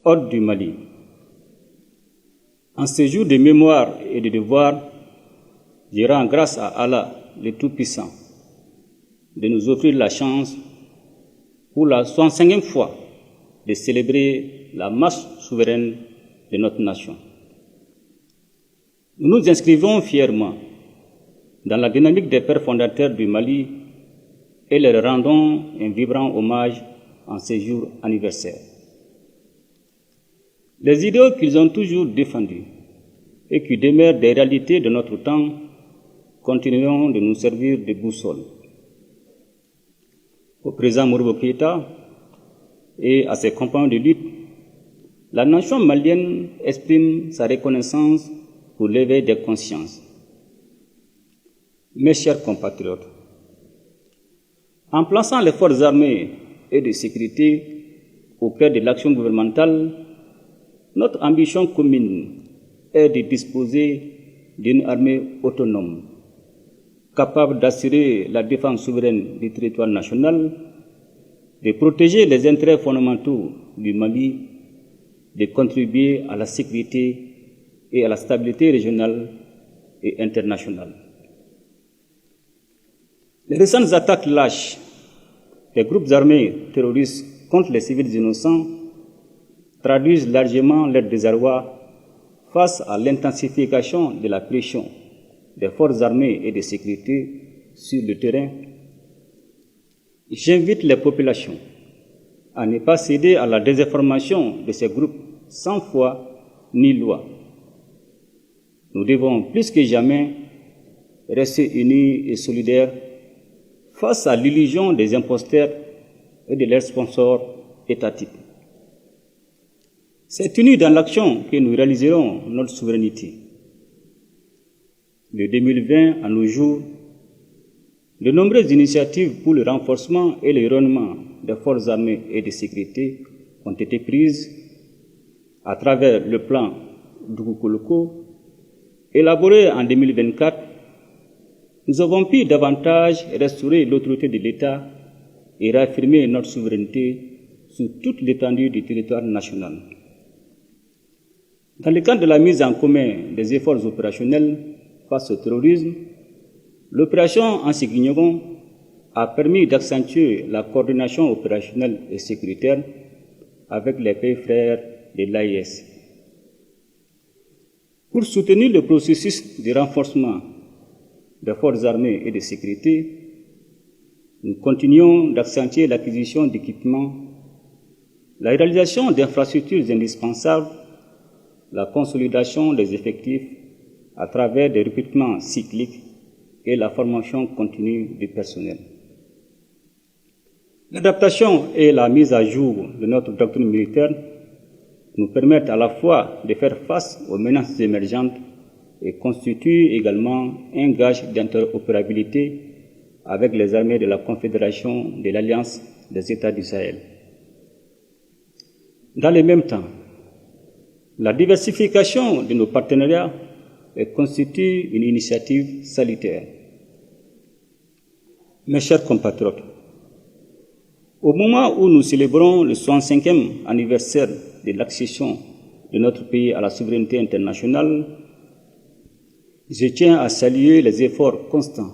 Ordre du Mali. En ce jour de mémoire et de devoir, je rends grâce à Allah, le Tout-Puissant, de nous offrir la chance, pour la 65e fois, de célébrer la marche souveraine de notre nation. Nous nous inscrivons fièrement dans la dynamique des pères fondateurs du Mali et leur rendons un vibrant hommage en ce jour anniversaire. Les idéaux qu'ils ont toujours défendus et qui demeurent des réalités de notre temps continueront de nous servir de boussole. Au président Modibo Keïta et à ses compagnons de lutte, la nation malienne exprime sa reconnaissance pour l'éveil des consciences. Mes chers compatriotes, en plaçant les forces armées et de sécurité au cœur de l'action gouvernementale, notre ambition commune est de disposer d'une armée autonome, capable d'assurer la défense souveraine du territoire national, de protéger les intérêts fondamentaux du Mali, de contribuer à la sécurité et à la stabilité régionale et internationale. Les récentes attaques lâches des groupes armés terroristes contre les civils innocents traduisent largement leur désarroi face à l'intensification de la pression des forces armées et de sécurité sur le terrain. J'invite les populations à ne pas céder à la désinformation de ces groupes sans foi ni loi. Nous devons plus que jamais rester unis et solidaires face à l'illusion des imposteurs et de leurs sponsors étatiques. C'est uni dans l'action que nous réaliserons notre souveraineté. De 2020 à nos jours, de nombreuses initiatives pour le renforcement et le rayonnement des forces armées et de sécurité ont été prises à travers le plan Dugukoloko. Élaboré en 2024, nous avons pu davantage restaurer l'autorité de l'État et réaffirmer notre souveraineté sur toute l'étendue du territoire national. Dans le cadre de la mise en commun des efforts opérationnels face au terrorisme, l'opération Ansignigon a permis d'accentuer la coordination opérationnelle et sécuritaire avec les pays frères de l'AIS. Pour soutenir le processus de renforcement des forces armées et de sécurité, nous continuons d'accentuer l'acquisition d'équipements, la réalisation d'infrastructures indispensables, la consolidation des effectifs à travers des recrutements cycliques et la formation continue du personnel. L'adaptation et la mise à jour de notre doctrine militaire nous permettent à la fois de faire face aux menaces émergentes et constituent également un gage d'interopérabilité avec les armées de la Confédération de l'Alliance des États du Sahel. Dans le même temps, la diversification de nos partenariats constitue une initiative salutaire. Mes chers compatriotes, au moment où nous célébrons le 65e anniversaire de l'accession de notre pays à la souveraineté internationale, je tiens à saluer les efforts constants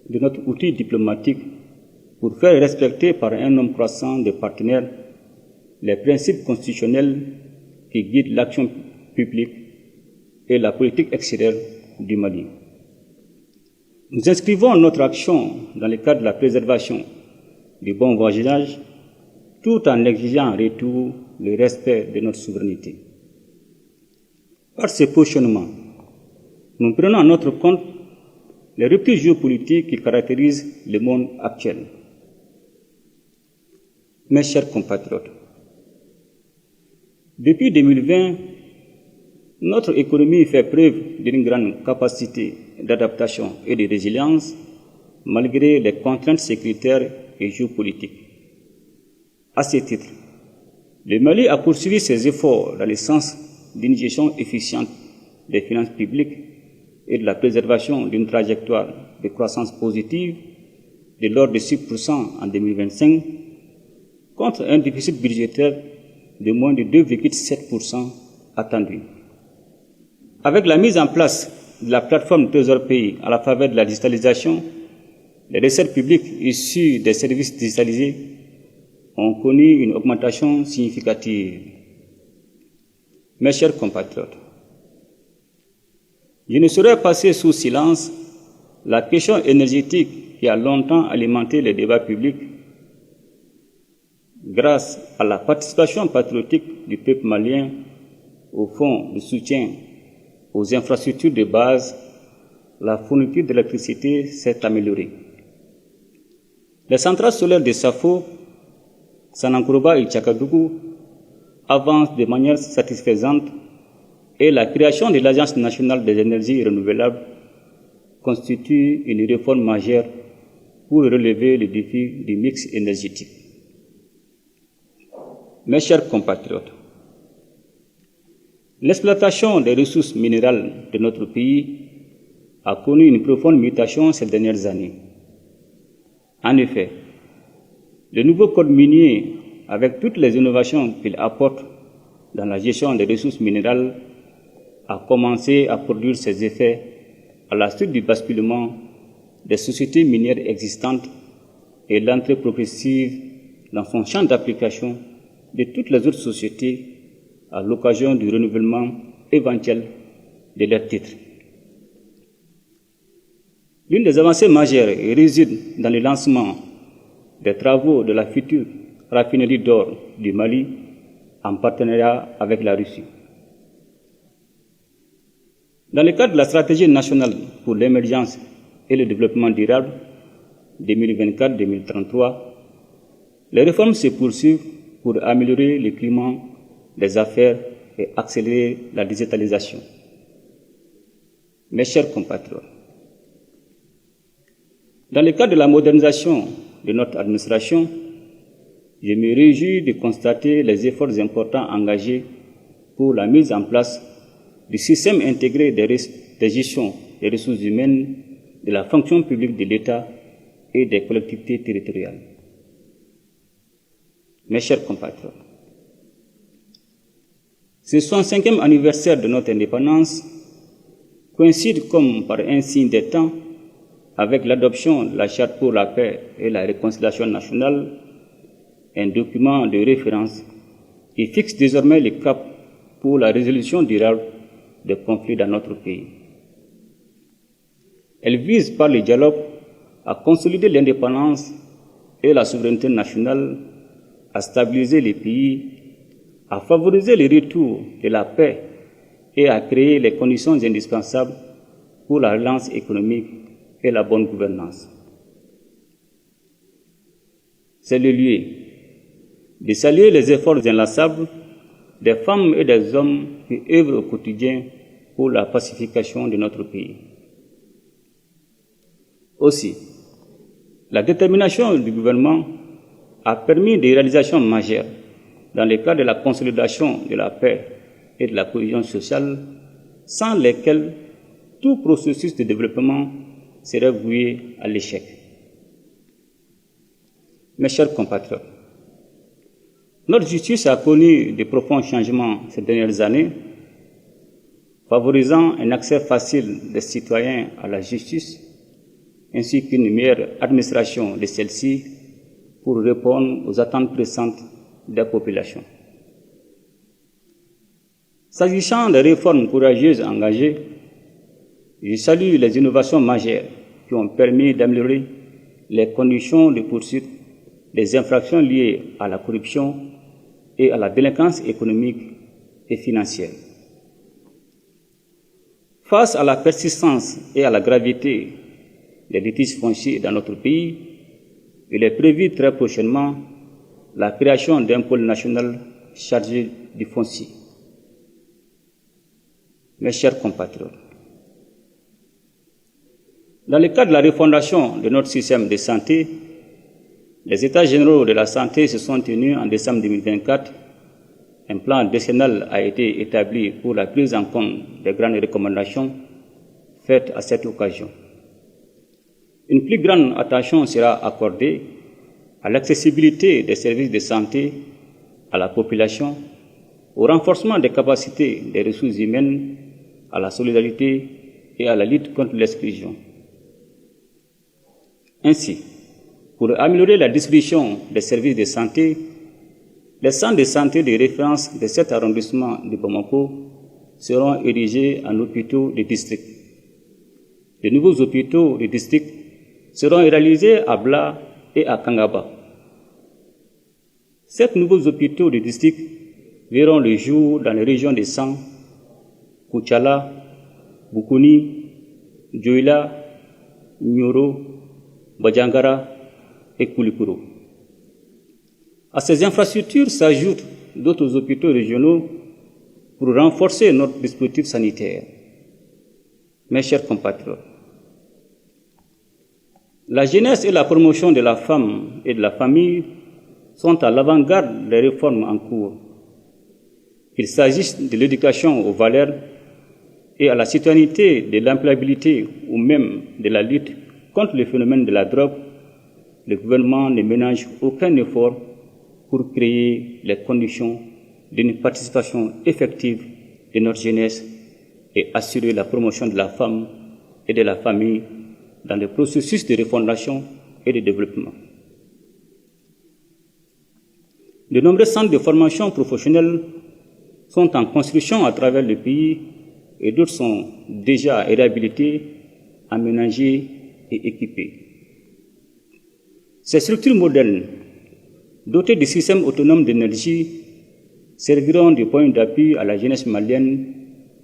de notre outil diplomatique pour faire respecter par un nombre croissant de partenaires les principes constitutionnels qui guident l'action publique et la politique extérieure du Mali. Nous inscrivons notre action dans le cadre de la préservation du bon voisinage, tout en exigeant en retour le respect de notre souveraineté. Par ce positionnement, nous prenons en notre compte les ruptures géopolitiques qui caractérisent le monde actuel. Mes chers compatriotes, depuis 2020, notre économie fait preuve d'une grande capacité d'adaptation et de résilience malgré les contraintes sécuritaires et géopolitiques. À ce titre, le Mali a poursuivi ses efforts dans le sens d'une gestion efficiente des finances publiques et de la préservation d'une trajectoire de croissance positive de l'ordre de 6% en 2025 contre un déficit budgétaire de moins de 2,7% attendue. Avec la mise en place de la plateforme Trésor Pays à la faveur de la digitalisation, les recettes publiques issues des services digitalisés ont connu une augmentation significative. Mes chers compatriotes, je ne saurais passer sous silence la question énergétique qui a longtemps alimenté les débats publics. Grâce à la participation patriotique du peuple malien au fonds de soutien aux infrastructures de base, la fourniture d'électricité s'est améliorée. Les centrales solaires de Safo, Sanankourouba et Tchakadougou avancent de manière satisfaisante et la création de l'Agence nationale des énergies renouvelables constitue une réforme majeure pour relever le défi du mix énergétique. Mes chers compatriotes, l'exploitation des ressources minérales de notre pays a connu une profonde mutation ces dernières années. En effet, le nouveau code minier, avec toutes les innovations qu'il apporte dans la gestion des ressources minérales, a commencé à produire ses effets à la suite du basculement des sociétés minières existantes et l'entrée progressive dans son champ d'application de toutes les autres sociétés à l'occasion du renouvellement éventuel de leurs titres. L'une des avancées majeures réside dans le lancement des travaux de la future raffinerie d'or du Mali en partenariat avec la Russie. Dans le cadre de la stratégie nationale pour l'émergence et le développement durable 2024-2033, les réformes se poursuivent pour améliorer le climat des affaires et accélérer la digitalisation. Mes chers compatriotes, dans le cadre de la modernisation de notre administration, je me réjouis de constater les efforts importants engagés pour la mise en place du système intégré de gestion des ressources humaines de la fonction publique de l'État et des collectivités territoriales. Mes chers compatriotes, ce 65e anniversaire de notre indépendance coïncide comme par un signe des temps avec l'adoption de la Charte pour la paix et la réconciliation nationale, un document de référence qui fixe désormais le cap pour la résolution durable des conflits dans notre pays. Elle vise par le dialogue à consolider l'indépendance et la souveraineté nationale, à stabiliser les pays, à favoriser le retour de la paix et à créer les conditions indispensables pour la relance économique et la bonne gouvernance. C'est le lieu de saluer les efforts inlassables des femmes et des hommes qui œuvrent au quotidien pour la pacification de notre pays. Aussi, la détermination du gouvernement a permis des réalisations majeures dans le cadre de la consolidation de la paix et de la cohésion sociale, sans lesquelles tout processus de développement serait voué à l'échec. Mes chers compatriotes, notre justice a connu de profonds changements ces dernières années, favorisant un accès facile des citoyens à la justice, ainsi qu'une meilleure administration de celle-ci pour répondre aux attentes pressantes des populations. S'agissant des réformes courageuses engagées, je salue les innovations majeures qui ont permis d'améliorer les conditions de poursuite des infractions liées à la corruption et à la délinquance économique et financière. Face à la persistance et à la gravité des litiges fonciers dans notre pays, il est prévu très prochainement la création d'un pôle national chargé du foncier. Mes chers compatriotes, dans le cadre de la refondation de notre système de santé, les États généraux de la santé se sont tenus en décembre 2024. Un plan décennal a été établi pour la prise en compte des grandes recommandations faites à cette occasion. Une plus grande attention sera accordée à l'accessibilité des services de santé à la population au renforcement des capacités des ressources humaines, à la solidarité et à la lutte contre l'exclusion. Ainsi, pour améliorer la distribution des services de santé, les centres de santé de référence de cet arrondissement de Bamako seront érigés en hôpitaux de district. De nouveaux hôpitaux de district seront réalisés à Bla et à Kangaba. Ces nouveaux hôpitaux de district verront le jour dans les régions de San, Kouchala, Bukuni, Djoila, Nyoro, Bajangara et Koulikoro. À ces infrastructures s'ajoutent d'autres hôpitaux régionaux pour renforcer notre dispositif sanitaire. Mes chers compatriotes, la jeunesse et la promotion de la femme et de la famille sont à l'avant-garde des réformes en cours. Qu'il s'agisse de l'éducation aux valeurs et à la citoyenneté, de l'employabilité ou même de la lutte contre le phénomène de la drogue, le gouvernement ne ménage aucun effort pour créer les conditions d'une participation effective de notre jeunesse et assurer la promotion de la femme et de la famille dans le processus de refondation et de développement. De nombreux centres de formation professionnelle sont en construction à travers le pays et d'autres sont déjà réhabilités, aménagés et équipés. Ces structures modernes, dotées de systèmes autonomes d'énergie, serviront de point d'appui à la jeunesse malienne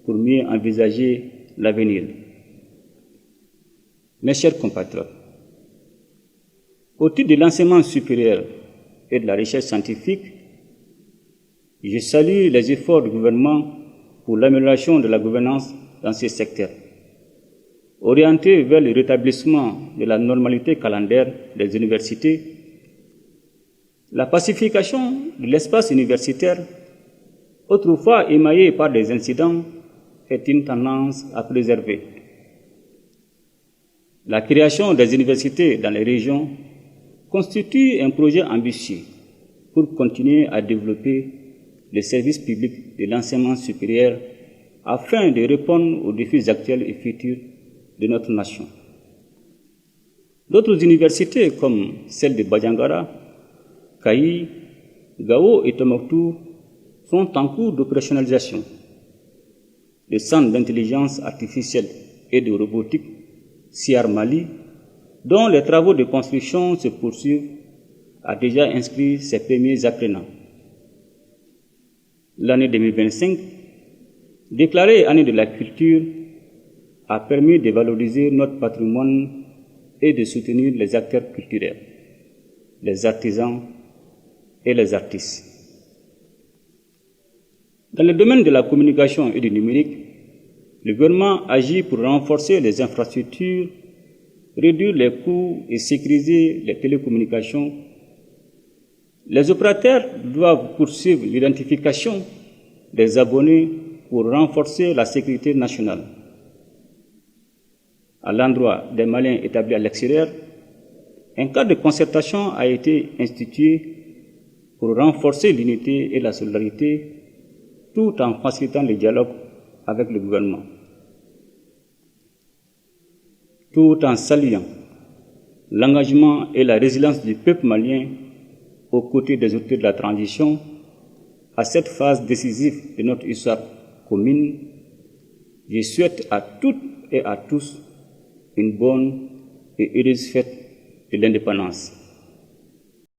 pour mieux envisager l'avenir. Mes chers compatriotes, au titre de l'enseignement supérieur et de la recherche scientifique, je salue les efforts du gouvernement pour l'amélioration de la gouvernance dans ces secteurs, orientés vers le rétablissement de la normalité calendaire des universités. La pacification de l'espace universitaire, autrefois émaillé par des incidents, est une tendance à préserver. La création des universités dans les régions constitue un projet ambitieux pour continuer à développer le service public de l'enseignement supérieur afin de répondre aux défis actuels et futurs de notre nation. D'autres universités comme celle de Bajangara, Kayi, Gao et Tombouctou sont en cours d'opérationnalisation. Le Centre d'intelligence artificielle et de robotique CIAR Mali, dont les travaux de construction se poursuivent, a déjà inscrit ses premiers apprenants. L'année 2025, déclarée année de la culture, a permis de valoriser notre patrimoine et de soutenir les acteurs culturels, les artisans et les artistes. Dans le domaine de la communication et du numérique, le gouvernement agit pour renforcer les infrastructures, réduire les coûts et sécuriser les télécommunications. Les opérateurs doivent poursuivre l'identification des abonnés pour renforcer la sécurité nationale. À l'endroit des Maliens établis à l'extérieur, un cadre de concertation a été institué pour renforcer l'unité et la solidarité tout en facilitant le dialogue avec le gouvernement. Tout en saluant l'engagement et la résilience du peuple malien aux côtés des autorités de la transition à cette phase décisive de notre histoire commune, je souhaite à toutes et à tous une bonne et heureuse fête de l'indépendance.